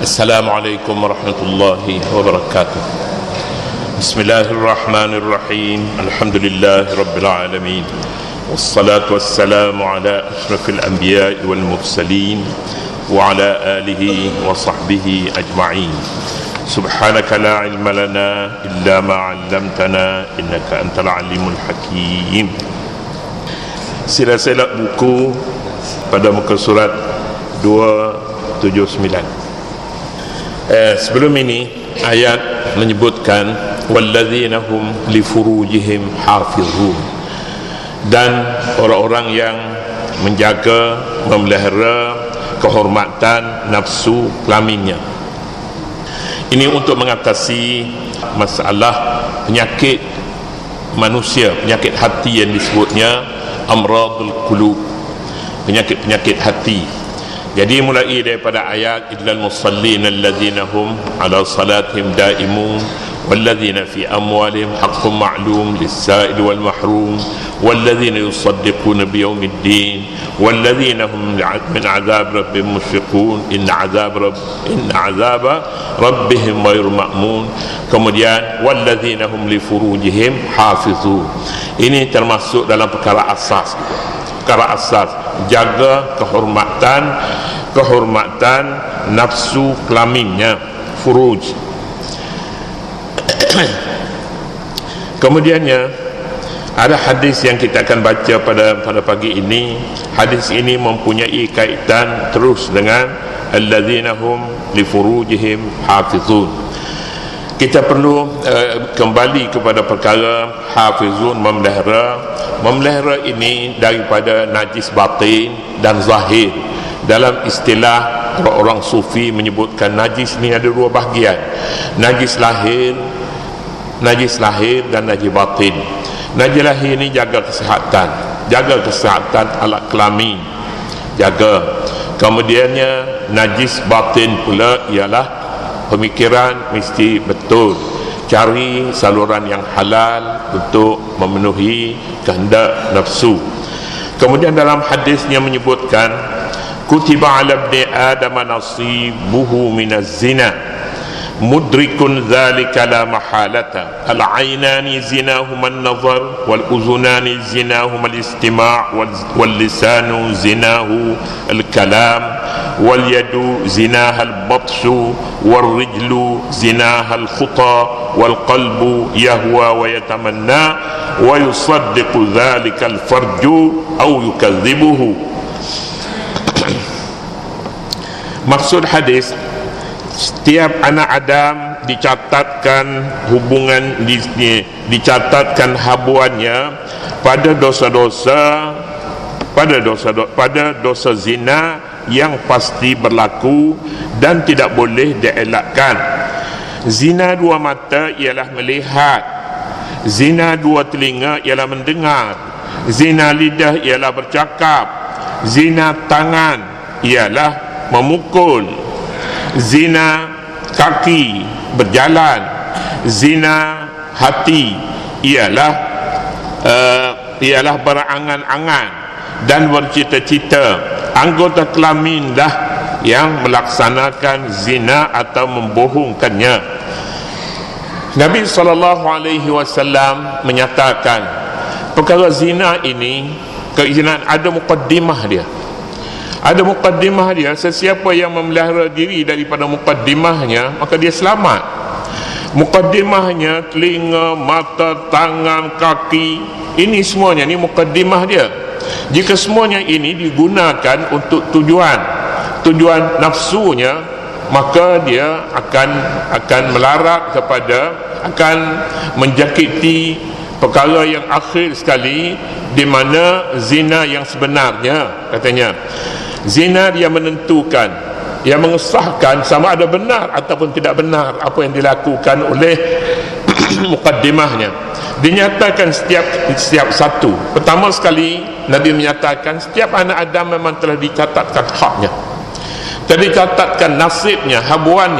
Assalamualaikum warahmatullahi wabarakatuh. Bismillahirrahmanirrahim. Alhamdulillahi rabbil alamin. Wassalatu wassalamu ala ashrafil anbiya'i wal mursalin wa ala alihi wa sahbihi ajma'in. Subhanaka la ilma lana illa ma 'allamtana innaka antal alimul hakim. Sila-sila buku pada muka surat 279. Sebelum ini ayat menyebutkan walladzina hum li furujihim hafizun, dan orang-orang yang menjaga, memelihara kehormatan nafsu kelaminnya. Ini untuk mengatasi masalah penyakit manusia, penyakit hati yang disebutnya amradul qulub, penyakit-penyakit hati. Jadi mulai daripada ayat illal musallin alladzina hum ala salatihim daimun walladzina fi amwalihim haqqun ma'lum lis-sa'il wal mahrum walladzina yusaddiquna biyaumiddin walladzina hum min 'adzab rabbihim mushfiqun inna 'adzaba rabbihim ghairu ma'mun. Kemudian walladzina hum li furujihim hafizun. Ini termasuk dalam perkara asas juga. Perkara asas, jaga kehormatan nafsu kelaminnya, furuj. Kemudiannya ada hadis yang kita akan baca pada pagi ini. Hadis ini mempunyai kaitan terus dengan alladzina hum li furujihim hafizun. Kita perlu kembali kepada perkara hafizun, memelihara ini daripada najis batin dan zahir. Dalam istilah orang sufi menyebutkan najis ini ada dua bahagian, najis lahir dan najis batin. Najis lahir ini jaga kesihatan alat kelamin, jaga. Kemudiannya najis batin pula ialah pemikiran mesti betul, cari saluran yang halal untuk memenuhi kehendak nafsu. Kemudian dalam hadisnya menyebutkan kutiba ala ibni adam nasibuhu minaz zina mudrikun dzalika la mahalata al-'ainani zinahuma an-nazar wal uzunani zinahuma al-istima' wal lisanu zinahu al-kalam wal yadu zinaha al-batshu wal rijlu zinaha al-khuta wal qalbu yahwa wa yatamanna wa yusaddiqu dzalika al-farju aw yukadzibuhu. Maksud hadis, setiap anak Adam dicatatkan hubungan dicatatkan habuannya pada dosa zina yang pasti berlaku dan tidak boleh dielakkan. Zina dua mata ialah melihat, zina dua telinga ialah mendengar, zina lidah ialah bercakap, zina tangan ialah memukul, zina kaki berjalan, zina hati ialah berangan-angan dan bercita-cita. Anggota kelaminlah yang melaksanakan zina atau membohongkannya. Nabi SAW menyatakan perkara zina ini, keizinan ada mukaddimah dia. Ada mukaddimah dia. Sesiapa yang memelihara diri daripada mukaddimahnya, maka dia selamat. Mukaddimahnya telinga, mata, tangan, kaki, ini semuanya ni mukaddimah dia. Jika semuanya ini digunakan untuk tujuan nafsunya, maka dia akan melarat kepada, akan menjakiti perkara yang akhir sekali, di mana zina yang sebenarnya. Katanya zina dia menentukan, dia mengesahkan sama ada benar ataupun tidak benar apa yang dilakukan oleh mukaddimahnya. Dinyatakan setiap satu. Pertama sekali Nabi menyatakan setiap anak Adam memang telah dicatatkan haknya, telah dicatatkan nasibnya, habuan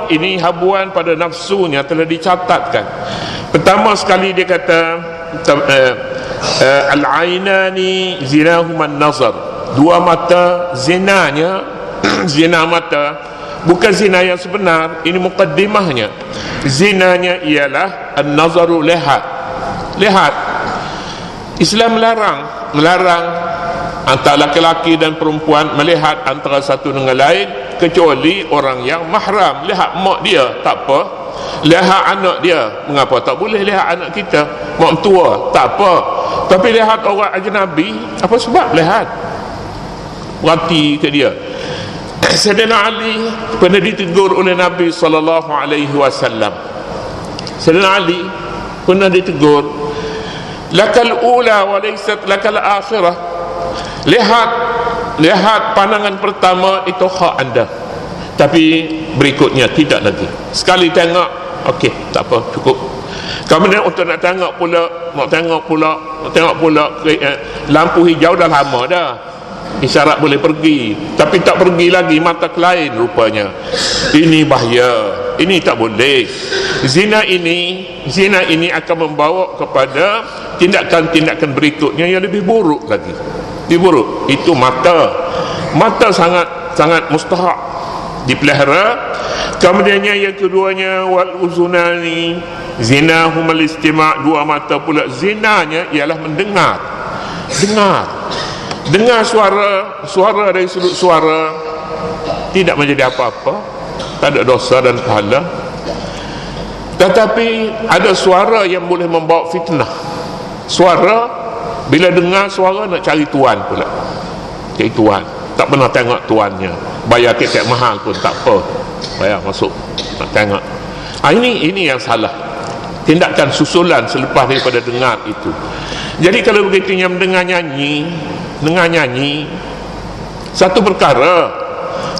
ini, habuan pada nafsunya telah dicatatkan. Pertama sekali dia kata al-ainani zinahuma an-nazar, dua mata zinanya zina mata bukan zina yang sebenar. Ini mukaddimahnya. Zinanya ialah an-nazaru, lihat. Islam melarang antara laki-laki dan perempuan melihat antara satu dengan lain, kecuali orang yang mahram. Lihat mak dia, tak apa. Lihat anak dia, mengapa tak boleh lihat anak kita? Mak tua, tak apa. Tapi lihat orang ajnabi, apa sebab lihat? Perhati ke dia. Sayyidina Ali pernah ditegur oleh Nabi SAW. Sayyidina Ali pernah ditegur, lakal ula wa laysat lakal akhirah. Lihat pandangan pertama itu hak anda, tapi berikutnya tidak lagi. Sekali tengok, okey, tak apa, cukup. Kemudian untuk nak tengok pula lampu hijau dah lama dah, isyarat boleh pergi, tapi tak pergi lagi, mata ke lain rupanya. Ini bahaya, ini tak boleh. Zina ini akan membawa kepada tindakan-tindakan berikutnya yang lebih buruk lagi. Lebih buruk. Itu mata sangat mustahak dipelihara. Kemudiannya yang keduanya, wal uzunani, zina humal istima', dua mata pula. Zinanya ialah mendengar. Dengar suara dari sudut suara, tidak menjadi apa-apa, tak ada dosa dan pahala. Tetapi ada suara yang boleh membawa fitnah. Suara, bila dengar suara nak cari tuan pula. Cari tuan, tak pernah tengok tuannya, bayar tiket mahal pun tak apa, bayar masuk nak tengok. Ini yang salah. Tindakan susulan selepas daripada dengar itu. Jadi kalau begitu yang mendengar nyanyi satu perkara.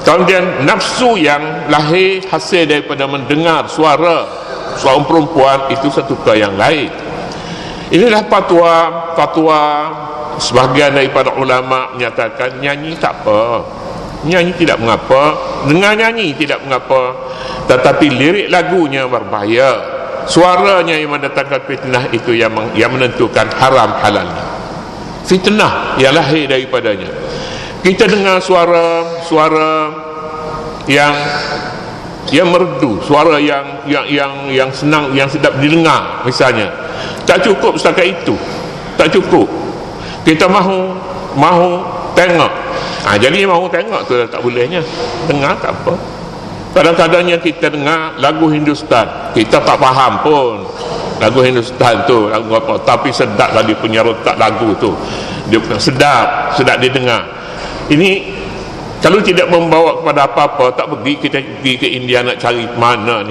Kemudian nafsu yang lahir hasil daripada mendengar suara seorang perempuan, itu satu perkara yang lain. Inilah fatwa sebahagian daripada ulama menyatakan nyanyi tak apa, nyanyi tidak mengapa, dengar nyanyi tidak mengapa, tetapi lirik lagunya berbahaya. Suaranya yang mendatangkan fitnah, itu yang menentukan haram halalnya. Fitnah yang lahir daripadanya. Kita dengar suara yang merdu, suara yang senang, yang sedap didengar misalnya. Tak cukup setakat itu, tak cukup. Kita mahu tengok. Jadi mahu tengok tu dah tak bolehnya. Dengar tak apa. Kadang-kadangnya kita dengar lagu Hindustan, kita tak faham pun lagu Hindustan tu lagu apa, tapi sedap lah dia punya rotak lagu tu. Dia sedap didengar. Ini kalau tidak membawa kepada apa-apa, tak pergi kita pergi ke India nak cari mana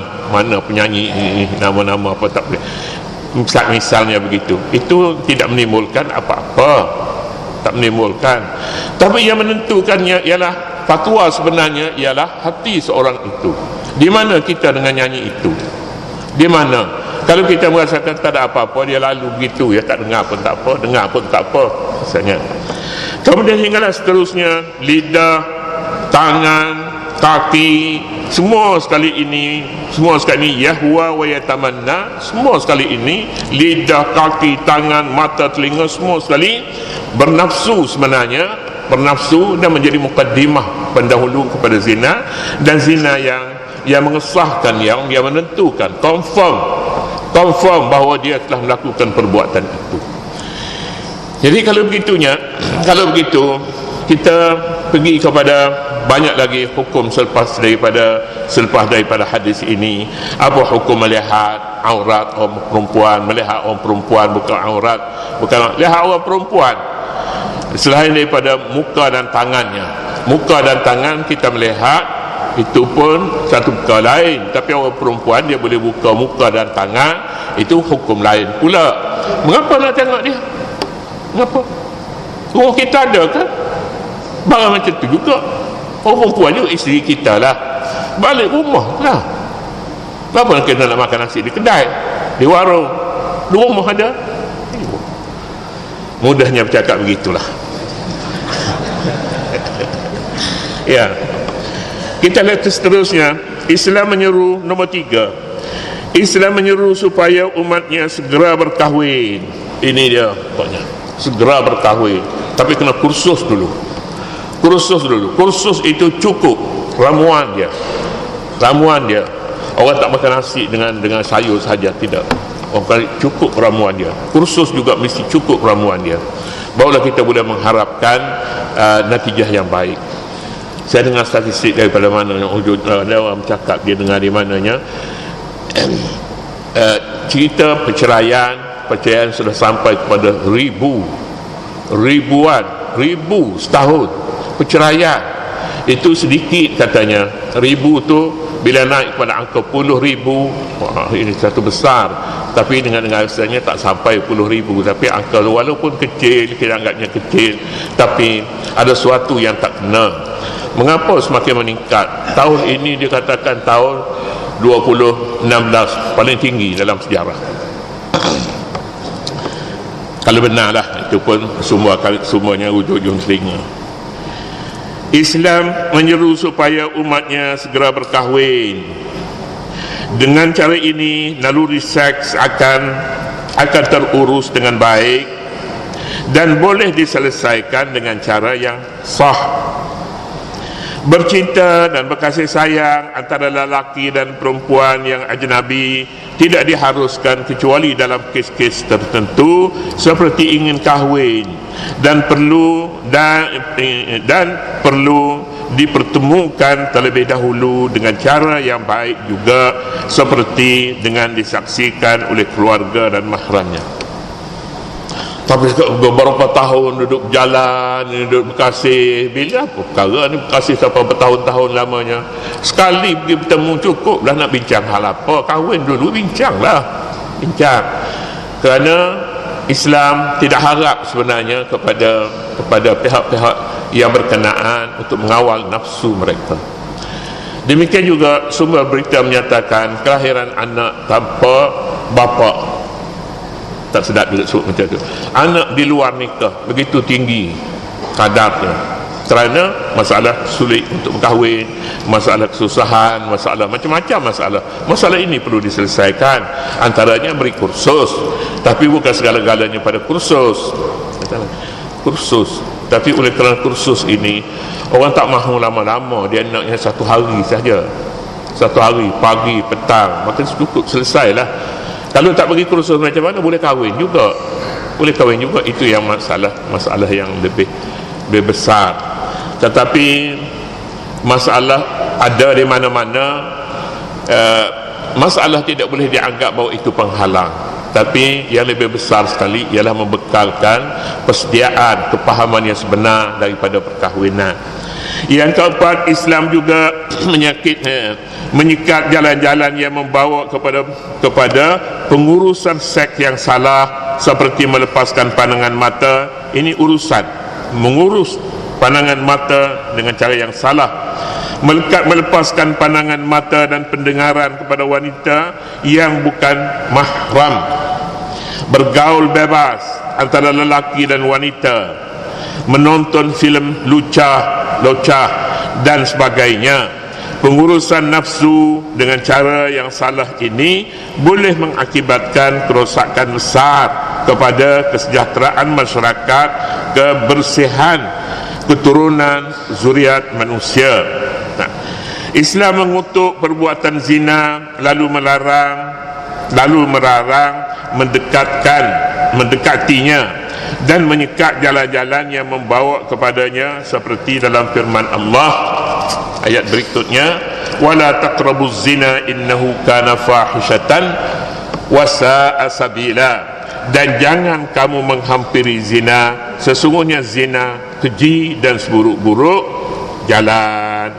penyanyi ini, nama-nama apa, tak boleh. Misalnya begitu. Itu tidak menimbulkan apa-apa, tak menimbulkan. Tapi yang menentukannya ialah fatwa sebenarnya ialah hati seorang itu. Di mana kita dengan nyanyi itu? Di mana? Kalau kita merasakan tak ada apa-apa, dia lalu begitu, ya tak dengar pun tak apa, dengar pun tak apa misalnya. Kemudian hinggalah seterusnya, lidah, tangan, kaki, semua sekali ini yahwa wa yatamanna, semua sekali ini, lidah, kaki, tangan, mata, telinga, semua sekali bernafsu sebenarnya, bernafsu dan menjadi mukaddimah pendahulu kepada zina. Dan zina yang mengesahkan, yang menentukan, confirm bahawa dia telah melakukan perbuatan itu. Jadi kalau begitu kita pergi kepada banyak lagi hukum selepas daripada hadis ini. Apa hukum melihat aurat orang perempuan? Melihat orang perempuan bukan aurat, bukan lihat orang perempuan selain daripada muka dan tangannya. Muka dan tangan kita melihat, itu pun satu perkara lain. Tapi orang perempuan dia boleh buka muka dan tangan, itu hukum lain pula. Mengapa nak tengok dia? Mengapa? Rumah kita ada kan barang macam tu juga. Orang perempuan juga isteri kita lah, balik rumah lah. Kenapa kita nak makan nasi di kedai, di warung? Di rumah ada. Mudahnya bercakap begitulah. Ya, kita lihat seterusnya. Islam menyeru, nombor 3, Islam menyeru supaya umatnya segera berkahwin. Ini dia pokoknya, segera berkahwin. Tapi kena kursus dulu. Kursus dulu. Kursus itu cukup, ramuan dia. Orang tak makan nasi dengan sayur saja, tidak. Orang cukup ramuan dia. Kursus juga mesti cukup ramuan dia. Barulah kita boleh mengharapkan natijah yang baik. Saya dengar statistik daripada mana ada orang cakap, dia dengar di mananya, cerita perceraian sudah sampai kepada ribu setahun. Perceraian itu sedikit katanya. Ribu tu bila naik kepada angka puluh ribu, ini satu besar. Tapi dengan rasanya tak sampai puluh ribu, tapi angka walaupun kecil, kita anggapnya kecil, tapi ada sesuatu yang tak kena. Mengapa semakin meningkat? Tahun ini dia katakan tahun 2016 paling tinggi dalam sejarah. Kalau benarlah, itu pun semuanya ujung-ujung telinga. Islam menyeru supaya umatnya segera berkahwin. Dengan cara ini, naluri seks akan terurus dengan baik dan boleh diselesaikan dengan cara yang sah. Bercinta dan berkasih sayang antara lelaki dan perempuan yang ajnabi tidak diharuskan kecuali dalam kes-kes tertentu seperti ingin kahwin dan perlu dipertemukan terlebih dahulu dengan cara yang baik juga, seperti dengan disaksikan oleh keluarga dan mahramnya. Tapi beberapa tahun duduk berjalan, duduk berkasih, bila apa perkara ni berkasih sampai bertahun-tahun lamanya, sekali pergi bertemu cukup dah nak bincang hal apa, kahwin dulu bincang. Kerana Islam tidak harap sebenarnya kepada pihak-pihak yang berkenaan untuk mengawal nafsu mereka. Demikian juga sumber berita menyatakan kelahiran anak tanpa bapa, tak sedap juga sebut macam tu, anak di luar nikah begitu tinggi kadarnya, kerana masalah sulit untuk berkahwin, masalah kesusahan, masalah macam-macam masalah ini perlu diselesaikan. Antaranya beri kursus, tapi bukan segala-galanya pada kursus, tapi oleh kerana kursus ini orang tak mahu lama-lama, dia naknya satu hari saja, satu hari, pagi, petang, maka cukup, selesailah. Kalau tak bagi kursus macam mana, boleh kahwin juga. Itu yang masalah yang lebih besar. Tetapi masalah ada di mana-mana. Masalah tidak boleh dianggap bahawa itu penghalang, tapi yang lebih besar sekali ialah membekalkan persediaan kepahaman yang sebenar daripada perkahwinan. Yang keempat, Islam juga menyikat jalan-jalan yang membawa kepada pengurusan seks yang salah, seperti melepaskan pandangan mata. Ini urusan mengurus pandangan mata dengan cara yang salah, melepaskan pandangan mata dan pendengaran kepada wanita yang bukan mahram, bergaul bebas antara lelaki dan wanita, menonton filem locah dan sebagainya. Pengurusan nafsu dengan cara yang salah ini boleh mengakibatkan kerosakan besar kepada kesejahteraan masyarakat, kebersihan keturunan zuriat manusia. Islam mengutuk perbuatan zina, lalu melarang mendekatinya dan menyekat jalan-jalan yang membawa kepadanya, seperti dalam firman Allah ayat berikutnya, wala taqrabuz zina innahu kana fahishatan wa sa'a sabila, dan jangan kamu menghampiri zina, sesungguhnya zina keji dan seburuk-buruk jalan.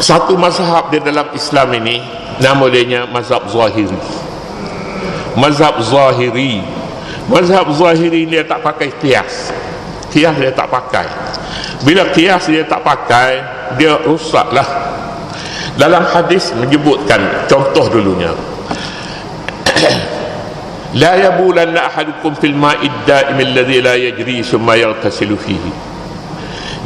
Satu mazhab di dalam Islam ini nama dia mazhab Zahiri. Mazhab Zahiri dia tak pakai qiyas dia tak pakai. Bila qiyas dia tak pakai, dia rusaklah. Dalam hadis menyebutkan, contoh dulunya, la yabulanna ahadukum fil ma'id da'im alladhi la yajri summa yaghtasilu fihi.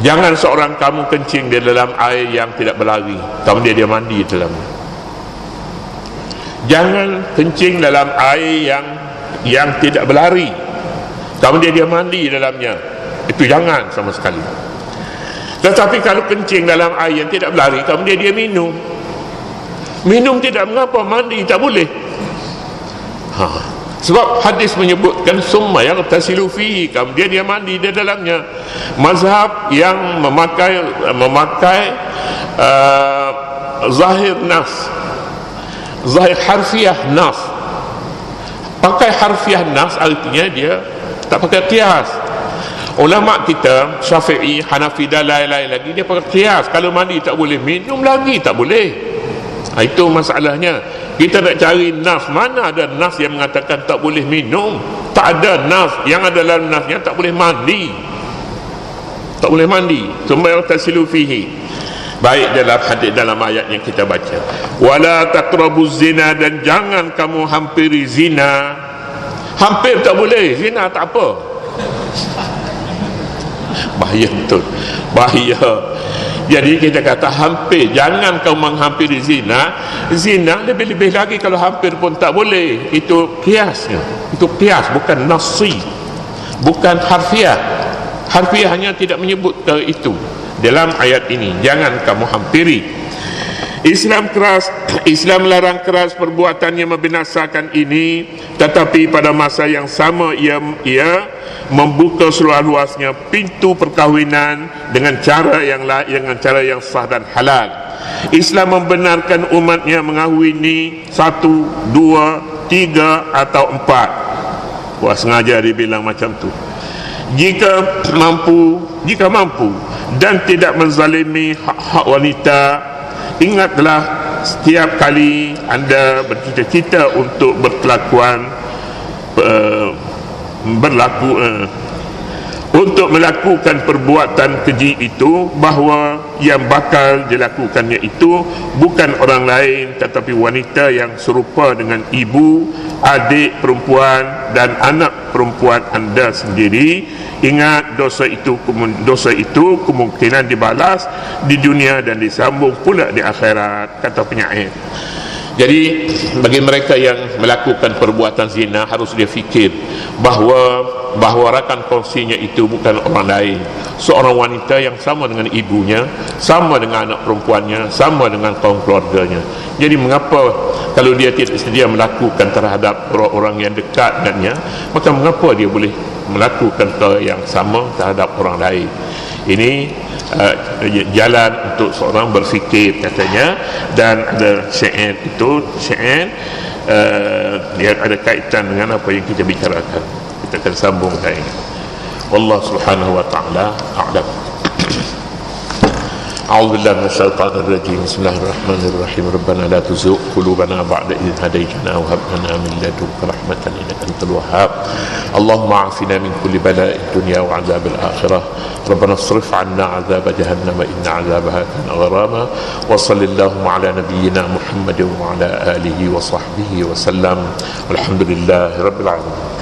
Jangan seorang kamu kencing di dalam air yang tidak berlari, kemudian dia mandi dalamnya. Jangan kencing dalam air yang tidak berlari, kemudian dia mandi dalamnya. itu jangan sama sekali. Tetapi kalau kencing dalam air yang tidak berlari, kemudian dia minum tidak mengapa, mandi tak boleh. Sebab hadis menyebutkan summa yaghtasilu fihi, kemudian dia mandi di dalamnya. Mazhab yang memakai zahir nas, zahir harfiah nas. Pakai harfiah nas artinya dia tak pakai qiyas. Ulama kita Syafi'i, Hanafi dan lain-lain lagi dia pakai qiyas. Kalau mandi tak boleh, minum lagi tak boleh. Itu masalahnya. Kita nak cari nas, mana ada nas yang mengatakan tak boleh minum? Tak ada nas. Yang ada dalam nasnya tak boleh mandi. Tak boleh mandi. Summa yaghtasilu fihi. Baik, dalam hadis, dalam ayat yang kita baca, wala taqrabuz zina, dan jangan kamu hampiri zina. Hampir tak boleh, zina tak apa. Bahaya betul, bahaya. Jadi kita kata hampir, jangan kau menghampiri zina. Zina lebih-lebih lagi kalau hampir pun tak boleh. Itu kiasnya, itu kias, bukan nasi, bukan harfiah. Harfiah hanya tidak menyebut ke itu dalam ayat ini. Jangan kamu hampiri. Islam keras, Islam larang keras perbuatan yang membinasakan ini, tetapi pada masa yang sama ia membuka seluas-luasnya pintu perkahwinan dengan cara yang sah dan halal. Islam membenarkan umatnya mengahwini 1, 2, 3 atau 4. Wah, sengaja dibilang macam tu. Jika mampu dan tidak menzalimi hak-hak wanita. Ingatlah, setiap kali anda bercita-cita untuk untuk melakukan perbuatan keji itu, bahawa yang bakal dilakukannya itu bukan orang lain tetapi wanita yang serupa dengan ibu, adik perempuan dan anak perempuan anda sendiri. Ingat, dosa itu kemungkinan dibalas di dunia dan disambung pula di akhirat, kata penyair. Jadi bagi mereka yang melakukan perbuatan zina, harus dia fikir bahawa rakan kongsinya itu bukan orang lain, seorang wanita yang sama dengan ibunya, sama dengan anak perempuannya, sama dengan kaum keluarganya. Jadi mengapa kalau dia tidak sedia melakukan terhadap orang yang dekat dengannya, maka mengapa dia boleh melakukan yang sama terhadap orang lain? Ini jalan untuk seorang berfikir, katanya. Dan ada syair itu, dia ada kaitan dengan apa yang kita bicarakan. Kita akan sambung dari ini. Wallahu subhanahu wa ta'ala a'lam. أعوذ بالله من الشيطان الرجيم. بسم الله الرحمن الرحيم. ربنا لا تزغ قلوبنا بعد إذ هديتنا وهب لنا من لدنك رحمة إنك أنت الوهاب. اللهم عافنا من كل بلاء الدنيا وعذاب الآخرة. ربنا اصرف عنا عذاب جهنم إن عذابها كان غراما. وصل اللهم على نبينا محمد وعلى آله وصحبه وسلم. والحمد لله رب العالمين.